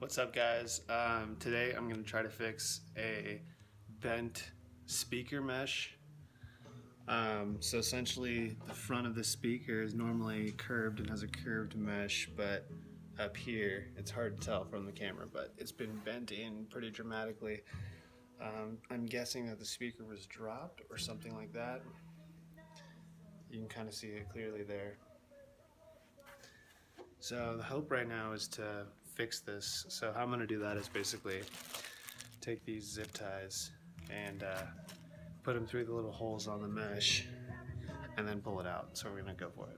What's up, guys? Today I'm going to try to fix a bent speaker mesh. So essentially the front of the speaker is normally curved and has a curved mesh, but up here it's hard to tell from the camera, but it's been bent in pretty dramatically. I'm guessing that the speaker was dropped or something like that. You can kind of see it clearly there. So the hope right now is to fix this. So how I'm going to do that is basically take these zip ties and put them through the little holes on the mesh and then pull it out. So we're going to go for it.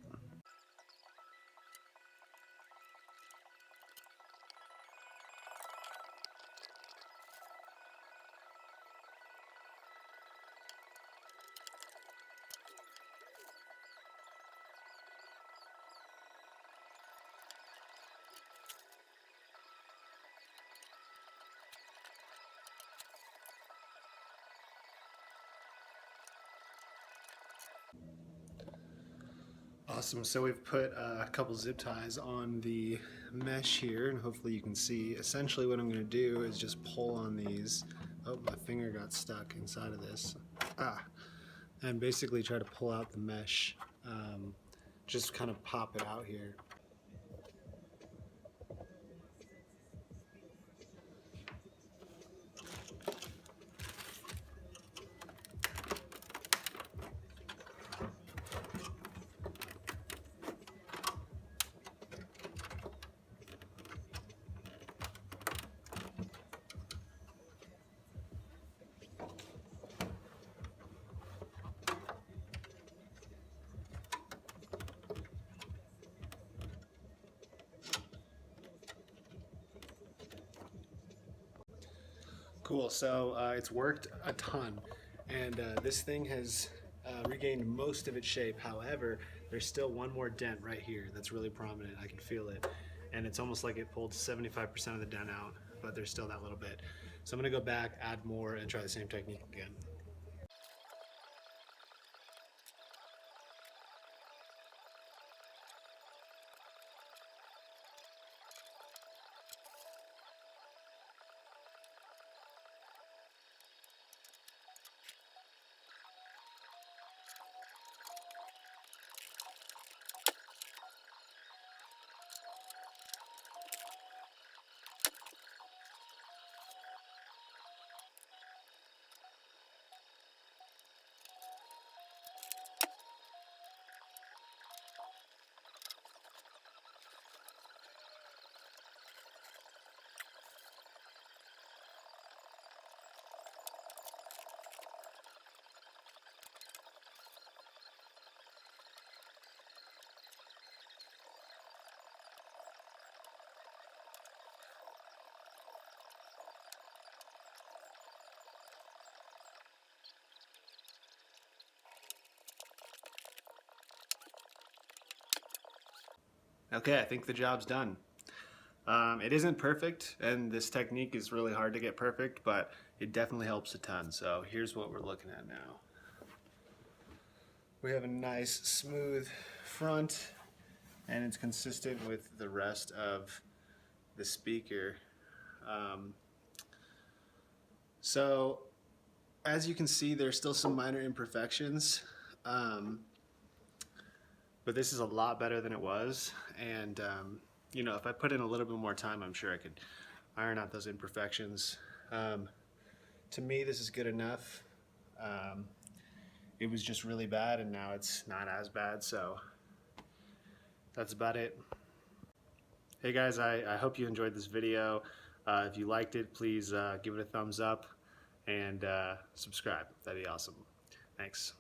Awesome, so we've put a couple zip ties on the mesh here, and hopefully you can see. Essentially what I'm going to do is just pull on these. Oh, my finger got stuck inside of this. And basically try to pull out the mesh. Just kind of pop it out here. Cool, so it's worked a ton, and this thing has regained most of its shape. However, there's still one more dent right here that's really prominent. I can feel it, and it's almost like it pulled 75% of the dent out, but there's still that little bit. So I'm gonna go back, add more, and try the same technique again. Okay, I think the job's done. It isn't perfect, and this technique is really hard to get perfect, but it definitely helps a ton. So here's what we're looking at now. We have a nice smooth front, and it's consistent with the rest of the speaker. So as you can see, there's still some minor imperfections. But this is a lot better than it was, and you know, if I put in a little bit more time, I'm sure I could iron out those imperfections. To me, this is good enough. It was just really bad, and now it's not as bad, so that's about it. Hey guys, I hope you enjoyed this video. If you liked it, please give it a thumbs up and subscribe. That'd be awesome. Thanks.